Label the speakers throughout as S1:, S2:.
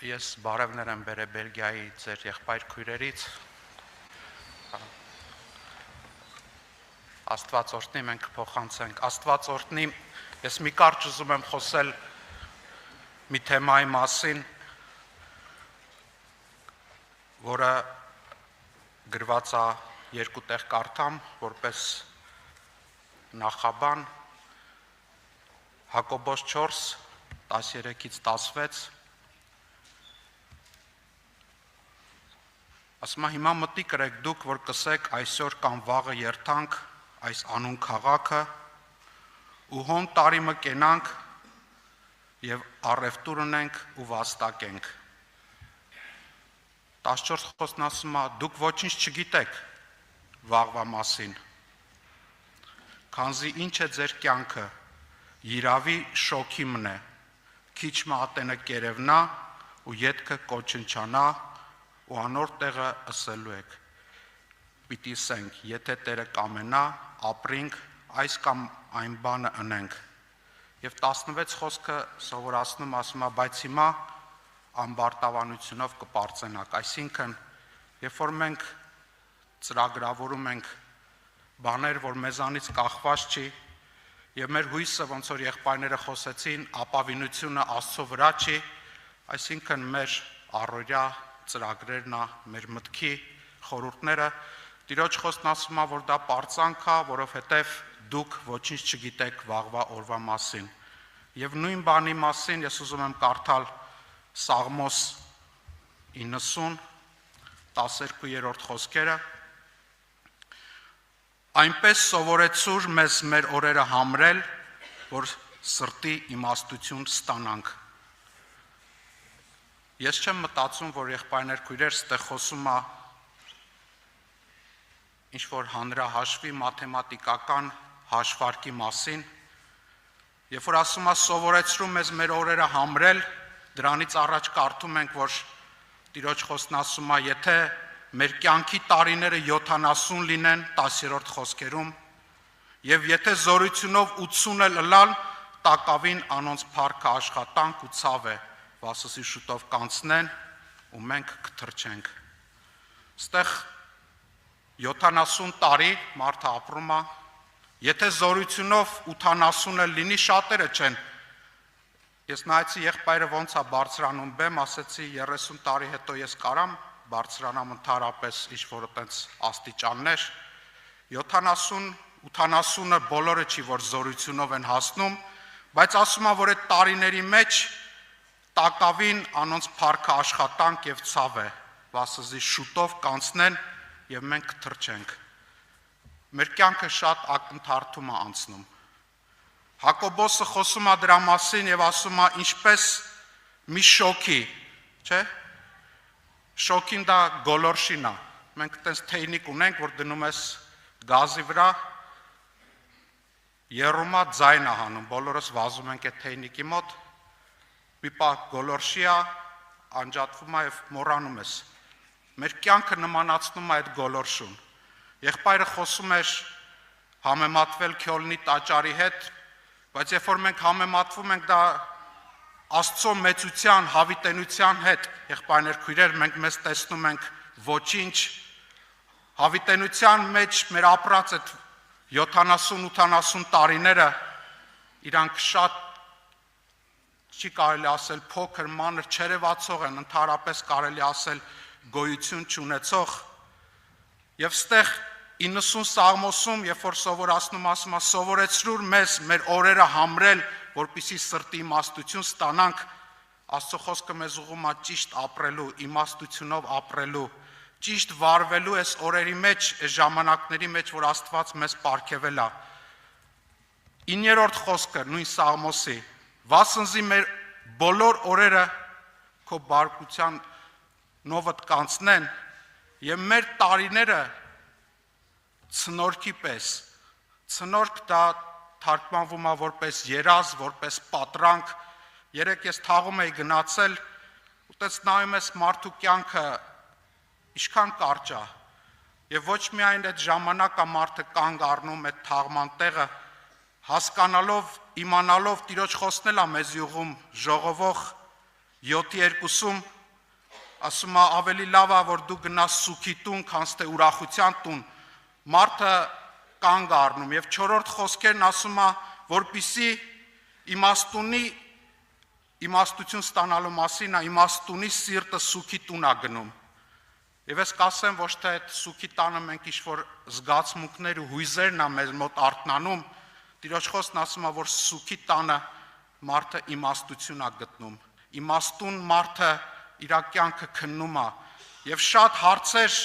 S1: Ես բարևներ եմ բերել Բելգիայի ձեր եղբայր քույրերից։ Աստված օրհնի, մենք փոխանցենք։ Աստված օրհնի, ես մի կարճ ուզում եմ խոսել մի թեմայի մասին, որը գրված է երկու տեղ կարդամ, որպես նախաբան, Հակոբոս 4, 13-ից 16, ասում է հիմա մտի կրեք դուք, որ կսեք այսօր կամ վաղը երթանք այս անուն քաղաքը ու հոն տարիմը կենանք և առևտուր ունենք ու վաստակենք։ 14 խոսքն ասում է դուք ոչինչ չգիտեք վաղվա մասին, քանզի ինչ է ձեր կյանքը, երավի շոքի մնե, քիչ մատենը կերևնա ու ետքը կոչնչանա ու անոր տեղը ըսելու եք, պիտի սենք, եթե Տերը կամենա, ապրինք, այս կամ այն բանը ընենք։ Եվ 16 խոսքը սովորացնում ասում է, բայց հիմա ամբարտավանությունով կպարծենաք, այսինքն, երբ որ մենք ծրագրավորում ենք բաներ, որ մեզանից կախված չի, և մեր հույսը, ոնց որ եղբայրները խոսեցին, ապավինությունը Աստծո վրա չի, այսինքն մեր առօրյա ծրագրերն է, մեր մտքի խորհուրդները, Տիրոջ խոսքն ասում է, որ դա պարծանք է, որովհետև դուք ոչինչ չգիտեք վաղվա օրվա մասին։ Եվ նույն բանի մասին ես ուզում եմ կարդալ Սաղմոս 90, 12-րդ խոսքերը, այնպես սովորեցուր մեզ մեր օրերը համրել, որ սրտի իմաստություն ստանանք։ Ես չեմ մտածում, որ եղբայրներ քույրեր ստեղ խոսում է ինչ-որ հանրահաշվի մաթեմատիկական հաշվարկի մասին, երբ որ ասում է սովորեցրում մեզ մեր օրերը համրել, դրանից առաջ կարդում ենք, որ Տիրոջ խոսքն ասում է, եթե մեր կյանքի տարիները 70 լինեն 10-րդ խոսքերում, և եթե զորությունով 80 էլ ըլան, տակավին անոնց փառքը աշխատանք ու ցավ է, վասսի շուտով կանցնեն ու մենք կթրջենք։ Ստեղ 70 տարի մարդը ապրում է, եթե զորությունով 80 էլ լինի, շատերը չեն։ Ես նայեցի եղբայրը ոնց է բարձրանում բեմ, ասեցի 30 տարի հետո ես կարամ բարձրանամ ընդհանրապես ինչ-որ տենց աստիճաններ, 70-80-ը բոլորը չի, որ զորությունով են հասնում, բայց ասում է, որ այդ տարիների մեջ տակավին անոնց փառքը աշխատանք և ցավ է, վասզի շուտով կանցնեն և մենք կթրջենք։ Մեր կյանքը շատ ակնթարթում է անցնում։ Հակոբոսը խոսում է դրա մասին և ասում է ինչպես մի շոքի, չէ՞։ Շոքին դա գոլորշին է։ Մենք տենց թեյնիկ ունենք, որ դնում ես գազի վրա, եռում է ձայն է հանում, բոլորս վազում ենք այդ թեյնիկի մոտ, մի պահ գոլորշի է, անջատվում է և մոռանում ես։ Մեր կյանքը նմանացնում է այդ գոլորշուն։ Եղբայրը խոսում էր համեմատվել Քյոլնի տաճարի հետ, բայց երբ որ մենք համեմատվում ենք դա Աստծո մեծության, հավիտենության հետ, եղբայրներ քույրեր, մենք մեզ տեսնում ենք ոչինչ, հավիտենության մեջ մեր ապրած այդ 70-80 տարիները, իրանք շատ չի կարելի ասել փոքր, մանր, չերևացող են, ընդհանրապես կարելի ասել գոյություն չունեցող, և ստեղ 90 Սաղմոսում, երբ որ սովորացնում ասում է սովորեցրուր մեզ մեր օրերը համրել, որպեսզի սրտի իմաստություն ստանանք, Աստծո խոսքը մեզ ուղղում է ճիշտ ապրելու, իմաստությունով ապրելու, ճիշտ վարվելու այս օրերի մեջ, այս ժամանակների մեջ, որ Աստված մեզ պարգևել է։ 9-րդ խոսքը նույն Սաղմոսի, վասնզի մեր բոլոր օրերը քո բարկության նովդ կանցնեն և մեր տարիները ցնորքի պես, ցնորք դա թարգմանվում է որպես երազ, որպես պատրանք, երեկ ես թաղում էի գնացել, ու տես նայում ես մարդու կյանքը ինչքան կարճ է, և ոչ միայն այդ ժամանակը մարդը կանգ առնում այդ թաղման տեղը, հասկանալով, իմանալով Տիրոջ խոսքն էլ է մեզ ուղղում ժողովող 7:2 ասում է ավելի լավ է որ դու գնաս սուքի տուն, քան թե ուրախության տուն։ Մարդը կանգ առնում եւ 4-րդ խոսքերն ասում է, որպիսի իմաստունի իմաստություն ստանալու մասին է իմաստունի սիրտը սուքի տուն է գնում։ Եվ ես կասեմ ոչ թե այդ սուքի տանը մենք ինչ-որ զգացմունքներ ու հույզերն է մեզ մոտ արթնանում, Տիրոջ խոսքն ասում է, որ սուքի տանը մարդը իմաստություն է գտնում։ Իմաստուն մարդը իր կյանքը քննում է եւ շատ հարցեր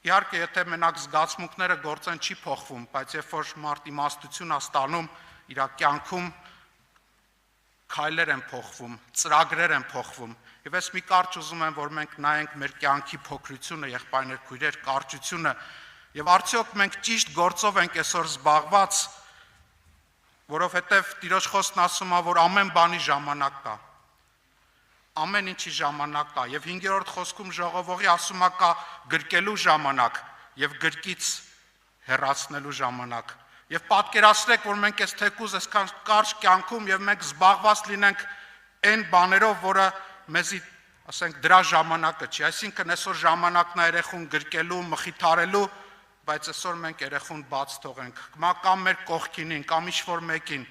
S1: իհարկե եթե մենակ զգացմունքները գործեն չի փոխվում, բայց երբ որ մարդ իմաստություն է ստանում, իր կյանքում քայլեր են փոխվում, ծրագրեր են փոխվում։ Եվ ես մի կարճ ուզում եմ, որ մենք նայենք մեր կյանքի փոքրությունը, եղբայրներ, քույրեր, կարճությունը, եւ արդյոք մենք ճիշտ գործով ենք այսօր զբաղված, որովհետեւ Տիրոջ խոսքն ասում է, որ ամեն բանի ժամանակ կա։ Ամեն ինչի ժամանակ կա, եւ 5-րդ խոսքում ժողովողի ասում է կա գրկելու ժամանակ եւ գրկից հեռացնելու ժամանակ։ Եվ պատկերացրեք, որ մենք այս թեկուզ այսքան կարճ կյանքում եւ մենք զբաղված լինենք այն բաներով, որը մեզի, ասենք, դրա ժամանակը չի։ Այսինքն այսօր ժամանակն է երեխուն գրկելու, մխիթարելու, բայց այսօր մենք երեխուն բաց թողենք, կամ մեր կողքինին, կամ ինչ-որ մեկին։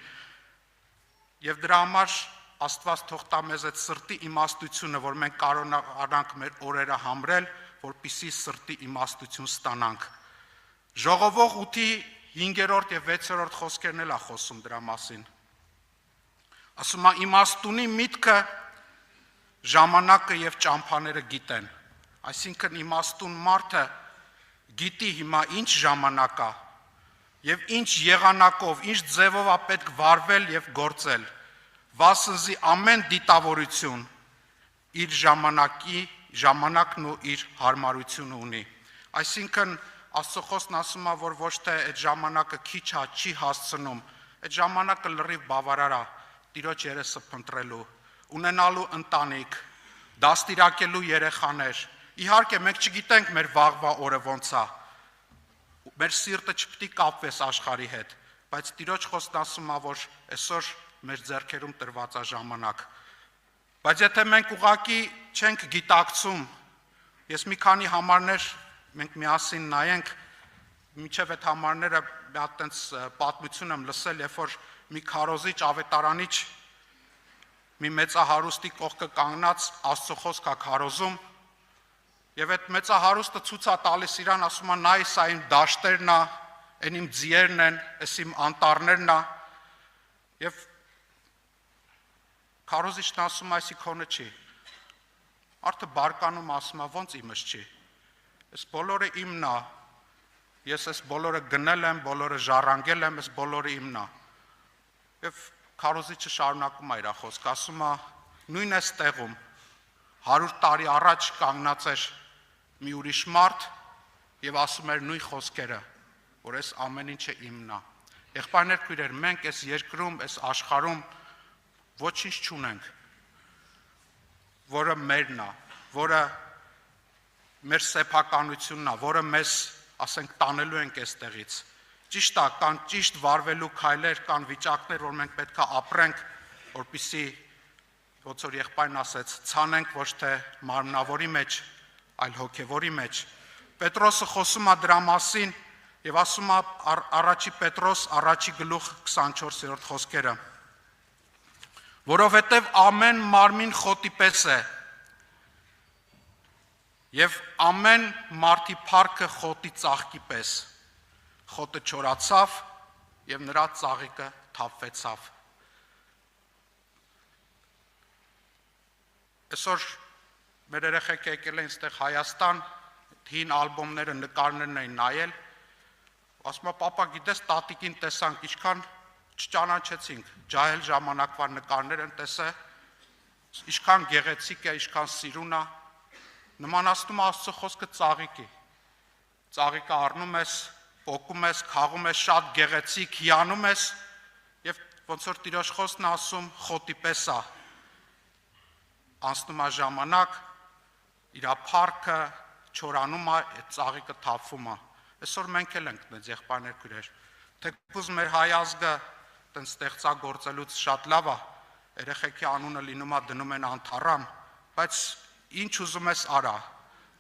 S1: Եվ դրա համար Աստված թող տա մեզ այդ սրտի իմաստությունը, որ մենք կարողանանք մեր օրերը համրել, որպեսզի սրտի իմաստություն ստանանք։ Ժողովող 8-ի 5-րդ եւ 6-րդ խոսքերն էլ է խոսում դրա մասին։ Ասում է իմաստունի միտքը ժամանակը եւ ճամփաները գիտեն։ Այսինքն իմաստուն մարդը գիտի հիմա ինչ ժամանակ է եւ ինչ եղանակով, ինչ ձևով է պետք վարվել եւ գործել։ Վասնզի ամեն դիտավորություն իր ժամանակն ու իր հարմարությունը ունի։ Այսինքն Աստծո խոսքն ասում է, որ ոչ թե այդ ժամանակը քիչ է, չի հասցնում, այդ ժամանակը լրիվ բավարար է Տիրոջ երեսը փնտրելու, ունենալու ընտանիք, դաստիարակելու երեխաներ։ Իհարկե մենք չգիտենք մեր վաղվա օրը ոնց է։ Մեր սիրտը չպետք է կապվես աշխարհի հետ, բայց Տիրոջ խոսքն ասում է, որ այսօր մեր ձեռքերում տրված է ժամանակ։ Բայց եթե մենք ուղղակի չենք գիտակցում, ես մի քանի համարներ մենք միասին նայենք, մինչև այդ համարները մի հատ տենց պատմություն եմ լսել, երբ որ մի քարոզիչ ավետարանիչ մի մեծահարուստի կողքը կանգնած Աստծո խոսք է քարոզում, եւ այդ մեծահարուստը ցույց է տալիս իրան, ասում է նայ, սա իմ դաշտերն է, այն իմ ձիերն են, այս իմ անտառներն է, եւ քարոզիչն ասում է, այսի քոնը չի։ Արդը բարկանում ասում է, ոնց իմս չի։ Այս բոլորը իմն է, ես այս բոլորը գնել եմ, բոլորը ժառանգել եմ, այս բոլորը իմն է։ Եվ քարոզիչը շարունակում է իր խոսքը, ասում է, նույն այս տեղում 100 տարի առաջ կանգնած էր մի ուրիշ մարդ եւ ասում էր նույն խոսքերը, որ այս ամեն ինչը իմն է։ Եղբայրներ, քույրեր, մենք այս երկրում, այս աշխարհում ոչինչ չունենք, որը մերն է, որը մեր սեփականությունն է, որը մեզ, ասենք, տանելու ենք այստեղից։ Ճիշտ է, կան ճիշտ վարվելու քայլեր, կան վիճակներ, որ մենք պետք է ապրենք, որպեսզի ոնց որ եղբայրն ասեց, ցանենք ոչ թե մարմնավորի մեջ, այլ հոգևորի մեջ։ Պետրոսը խոսում է դրա մասին եւ ասում է առաջի Պետրոս առաջի գլուխ 24-րդ խոսքերը, որովհետեւ ամեն մարմին խոտի պես է եւ ամեն մարդի փառքը խոտի ծաղկի պես, խոտը չորացավ եւ նրա ծաղիկը թափվեցավ։ Այսօր մեր երեխեք եկել են այստեղ Հայաստան, հին ալբոմները, նկարներն էին նայել, ասում է, պապա, գիտես, տատիկին տեսանք, ինչքան չճանաչեցինք, ջահել ժամանակվա նկարներ են տեսել, ինչքան գեղեցիկ է, ինչքան սիրուն է, նմանացնում է Աստծո խոսքը ծաղիկի։ Ծաղիկը առնում ես, պոկում ես, քաղում ես, շատ գեղեցիկ, հիանում ես, եւ ոնց որ Տիրոջ խոսքն ասում, խոտի պես է։ Անցնում է ժամանակ, իր փառքը չորանում է, այդ ծաղիկը թափվում է։ Այսօր մենք էլ ենք դες եղբայրներ քույրեր։ Թեկուզ մեր հայ ազգը տենց ստեղծագործելուց շատ լավ է, երեխեքի անունը լինում է դնում են անթառամ, բայց ինչ ուզում ես արա,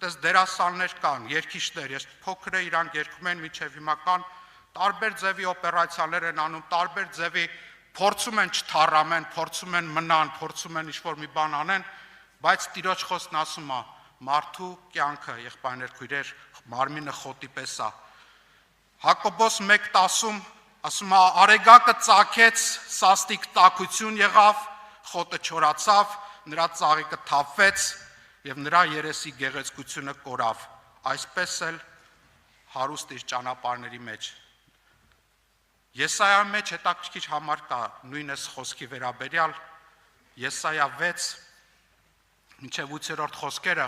S1: տես դերասաններ կան, երգիչներ, ես փոքր է իրանք երգում են մինչև հիմա կան, տարբեր ձևի օպերացիաներ են անում, տարբեր ձևի փորձում են չթառամեն, փորձում են մնան, փորձում են ինչ-որ մի բան անեն, բայց Տիրոջ խոսքն ասում է, մարդու կյանքը, եղբայրներ, քույրեր, մարմինը խոտի պես է։ Հակոբոս 1:10 ասում է, արեգակը ծագեց, սաստիկ տաքություն եղավ, խոտը չորացավ, նրա ծաղիկը թափվեց եւ նրա երեսի գեղեցկությունը կորավ, այսպես էլ հարուստ իր ճանապարհների մեջ։ Եսայայի մեջ հետաքրքիր համար կա նույնս խոսքի վերաբերյալ, Եսայա 6 մինչև 8-րդ խոսքերը,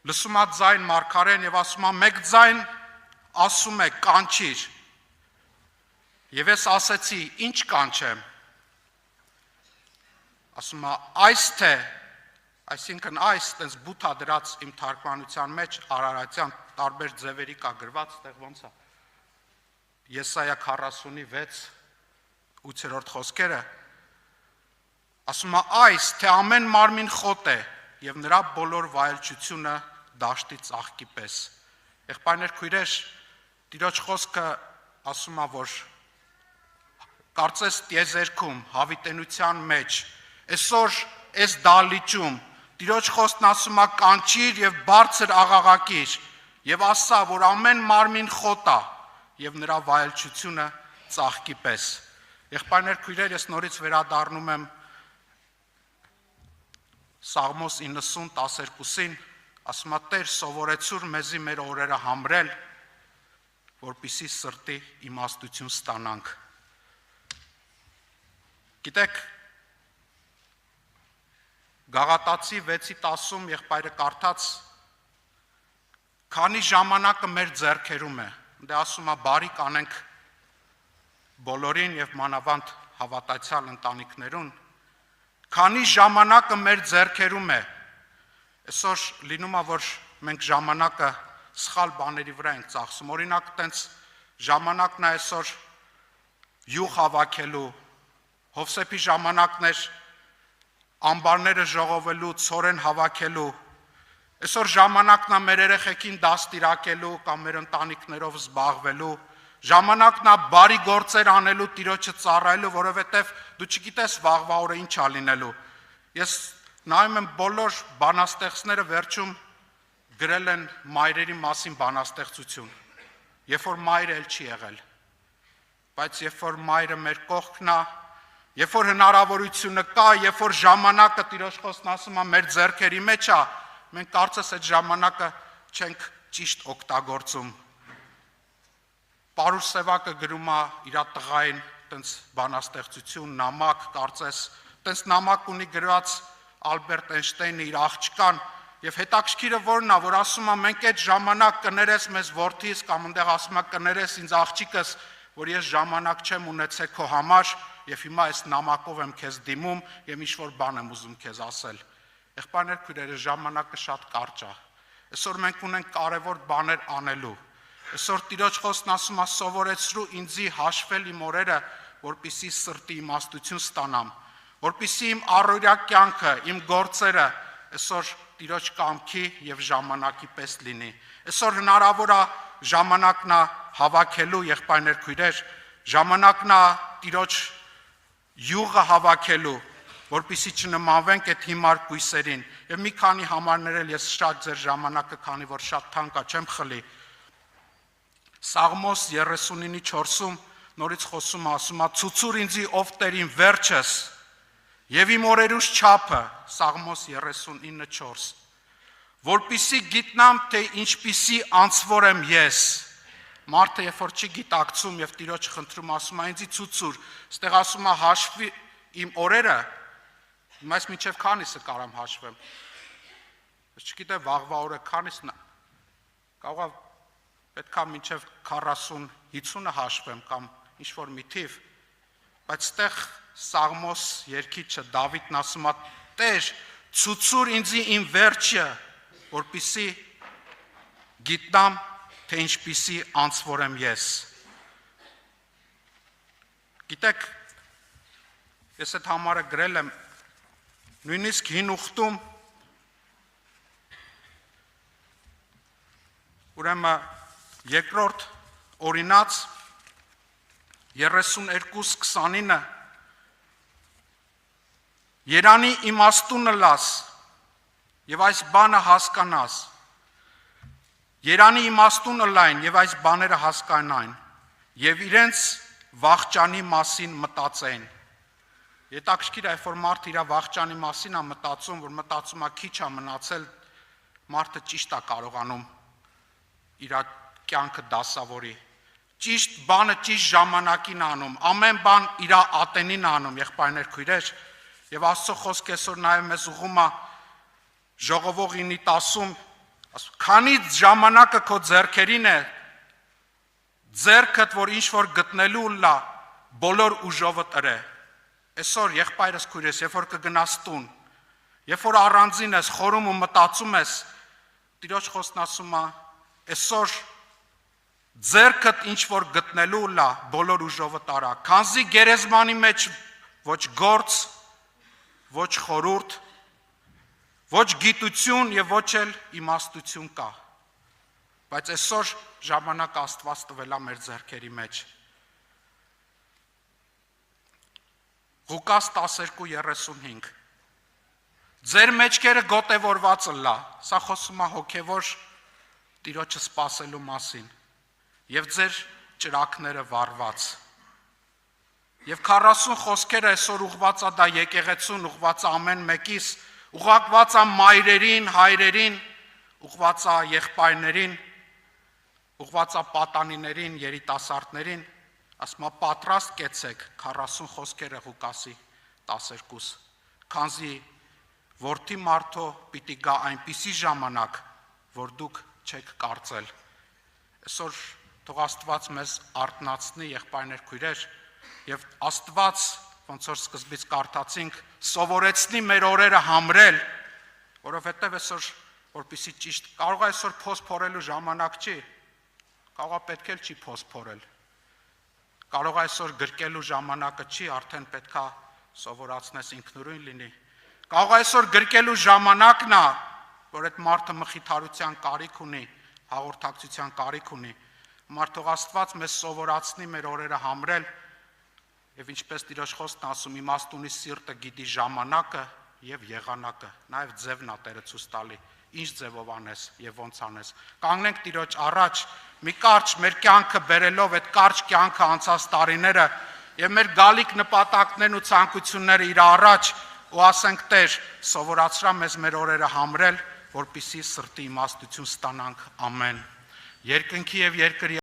S1: լսում է ձայն մարգարեն եւ ասում է մեկ ձայն ասում է կանչիր եւ ես ասեցի ինչ կանչեմ, ասում է այս թե, այսինքն այս տես բութա դրած իմ թարգմանության մեջ արարատյան տարբեր ձևերի կա գրված, այդտեղ ոնց է Եսայա 46 8-րդ խոսքերը, ասում է այս թե ամեն մարմին խոտ է եւ նրա բոլոր վայելչությունը դաշտի ծաղկի պես։ Եղբայրներ, քույրեր, Տիրոջ խոսքը ասում է, որ կարծես տիեզերքում հավիտենության մեջ այսօր այս դալիճում Տիրոջ խոսքն ասում է կանչիր եւ բարձր աղաղակիր եւ ասա, որ ամեն մարմին խոտ է եւ նրա վայելչությունը ծաղկի պես։ Եղբայրներ, քույրեր, ես նորից վերադառնում եմ Սաղմոս 90:12-ին, ասում է Տեր սովորեցուր մեզի մեր օրերը համրել, որպիսի սրտի իմաստություն ստանանք։ Գիտեք, Գաղատացի 6:10 եղբայրը կարդաց, քանի ժամանակը մեր ձեռքերում է, դե ասում է բարի կանենք բոլորին եւ մանավանդ հավատացյալ ընտանիքներուն, քանի ժամանակը մեր ձեռքերում է, այսօր լինում է, որ մենք ժամանակը սխալ բաների վրա ենք ծախսում, օրինակ տենց ժամանակն է այսօր յուղ հավաքելու, Հովսեփի ժամանակն էր ամբարները ժողովելու, ցորեն հավաքելու, այսօր ժամանակն է մեր երեխեքին դաստիարակելու կամ մեր ընտանիքներով զբաղվելու, ժամանակն է բարի գործեր անելու, Տիրոջը ծառայելու, որովհետև դու չգիտես վաղվա օրը ինչ է լինելու։ Ես նայում եմ բոլոր բանաստեղծները վերջում գրել են մայրերի մասին բանաստեղծություն, երբ որ մայրը էլ չի եղել, բայց երբ որ մայրը մեր կողքն է, երբ որ հնարավորությունը կա, երբ որ ժամանակը Տիրոջ խոսքն ասում է մեր ձեռքերի մեջ է, մենք կարծես այդ ժամանակը չենք ճիշտ օգտագործում։ Պարուր Սևակը գրում է իր տղային տենց բանաստեղծություն, նամակ, կարծես, տենց նամակ ունի գրված Ալբերտ Էյնշտեյնը իր աղջկան, եւ հետաքրքիրը որն է, որ ասում է մենք այդ ժամանակ կներես մեզ որդիս կամ այնտեղ ասում է կներես ինձ աղջիկս, որ ես ժամանակ չեմ ունեցել քո համար եւ հիմա այս նամակով եմ քեզ դիմում եւ ինչ որ բան եմ ուզում քեզ ասել։ Եղբայրներ, քույրեր, ժամանակը շատ կարճ է։ Այսօր մենք ունենք կարևոր բաներ անելու։ Այսօր Տիրոջ խոսքն ասում է սովորեցրու ինձի հաշվել իմ օրերը, որպիսի սրտի իմաստություն ստանամ, որպիսի իմ առօրյա կյանքը, իմ գործերը այսօր Տիրոջ կամքի եւ ժամանակի պես լինի։ Այսօր հնարավոր է ժամանակն է հավաքելու, եղբայրներ, քույրեր, ժամանակն է Տիրոջ յուղը հավաքելու, որպիսի չնմանվենք այդ հիմար կույսերին։ Եվ մի քանի համարներ էլ ես շատ ձեր ժամանակը, քանի որ շատ թանկ է, չեմ խլի։ Սաղմոս 39:4-ում նորից խոսում ասում է ցուցուր ինձի ով Տերին վերջս եւ իմ օրերուս չափը, Սաղմոս 39:4, որպիսի գիտնամ, թե ինչպիսի անձվոր եմ ես։ Մարդը երբ որ չի գիտակցում եւ Տիրոջ խնդրում ասում է ինձի ցուցուր, այստեղ ասում է հաշվի իմ օրերը, ես մինչև քանիսը կարամ հաշվեմ։ Ես չգիտեմ վաղվա օրը քանիսն է, կարող է պետք է մինչև 40-50-ը հաշվեմ կամ ինչ որ մի թիվ, բայց այդտեղ Սաղմոս երգիչը Դավիթն ասում է Տեր, ցուցուր ինձի իմ վերջը, որպիսի գիտնամ, թե ինչպիսի անձվոր եմ ես։ Գիտեք, Ես այդ համարը գրել եմ նույնիսկ հին ուխտում, ուրեմն երկրորդ օրինաց 32:29 Երանի իմաստունը լաս եւ այս բանը հասկանաս, Երանի իմաստունը լայն եւ այս բաները հասկանային եւ իրենց վախճանի մասին մտածեն։ Հետաքրքիր է, որ մարդը իր վախճանի մասին է մտածում, որ մտածում է քիչ է մնացել, մարդը ճիշտ է կարողանում իր կյանքը դասավորի։ Ճիշտ բանը ճիշտ ժամանակին անում, ամեն բան իր ատենին անում, եղբայրներ, քույրեր, եւ Աստծո խոսքը այսօր նաեւ մեզ ուղղում է Ժողովող 9:10, քանի ժամանակը քո ձեռքերին է, ձեռքդ, որ ինչ որ գտնելու լա, բոլոր ուժովը տրե։ Այսօր եղբայրս, քույրես, երբ որ կգնաս տուն, երբ որ առանձին ես, խորում ու մտածում ես, Տիրոջ խոսքն ասում է, այսօր ձեռքդ ինչ որ գտնելու լա, բոլոր ուժովը տարա, քանզի գերեզմանի մեջ ոչ գործ, ոչ խորուրդ, ոչ գիտություն եւ ոչ էլ իմաստություն կա, բայց այսօր ժամանակ Աստված տվել է մեր ձեռքերի մեջ։ Ղուկաս 12:35 Ձեր մեջքերը գոտևորված լա, սա խոսում է հոգևոր Տիրոջը սպասելու մասին, եւ ձեր ճրակները վառված։ Եվ 40 խոսքերը այսօր ուղղված է դա եկեղեցուն, ուղղված է ամեն մեկիս, ուղղված է մայրերին, հայրերին, ուղղված է եղբայրներին, ուղղված է պատանիներին, երիտասարդներին, ասում է պատրաստ կեցեք 40 խոսքերը Ղուկասի 12, քանզի որդի մարդո պիտի գա այնպիսի ժամանակ, որ դուք չեք կարծել։ Այսօր թող Աստված մեզ արթնացնի, եղբայրներ, քույրեր, եւ Աստված, ոնց որ սկզբից կարդացինք, սովորեցնի մեր օրերը համրել, որովհետեւ այսօր որպեսի ճիշտ, կարող է այսօր փոս փորելու ժամանակ չի, կարող է պետք էլ չի փոս փորել, կարող է այսօր գրկելու ժամանակը չի, արդեն պետքա սովորացնես ինքնուրույն լինի, կարող է այսօր գրկելու ժամանակն է, որ այդ մարդը մխիթարության կարիք ունի, հաղորդակցության կարիք ունի, Թող Աստված մեզ սովորացնի մեր օրերը համրել, եւ ինչպես Տիրոջ խոսքն ասում, իմաստունի սիրտը գիտի ժամանակը եւ եղանակը, նաեւ ձևն է Տերը ցույց տալի, ինչ ձևով անես եւ ոնց անես։ Կանգնենք Տիրոջ առաջ, մի կարճ մեր կյանքը բերելով այդ կարճ կյանքը անցած տարիները եւ մեր գալիք նպատակներն ու ցանկությունները իր առաջ ու ասենք Տեր, սովորացրա մեզ մեր օրերը համրել, որպիսի սրտի իմաստություն ստանանք։ Ամեն։ Երկնքի եւ երկրի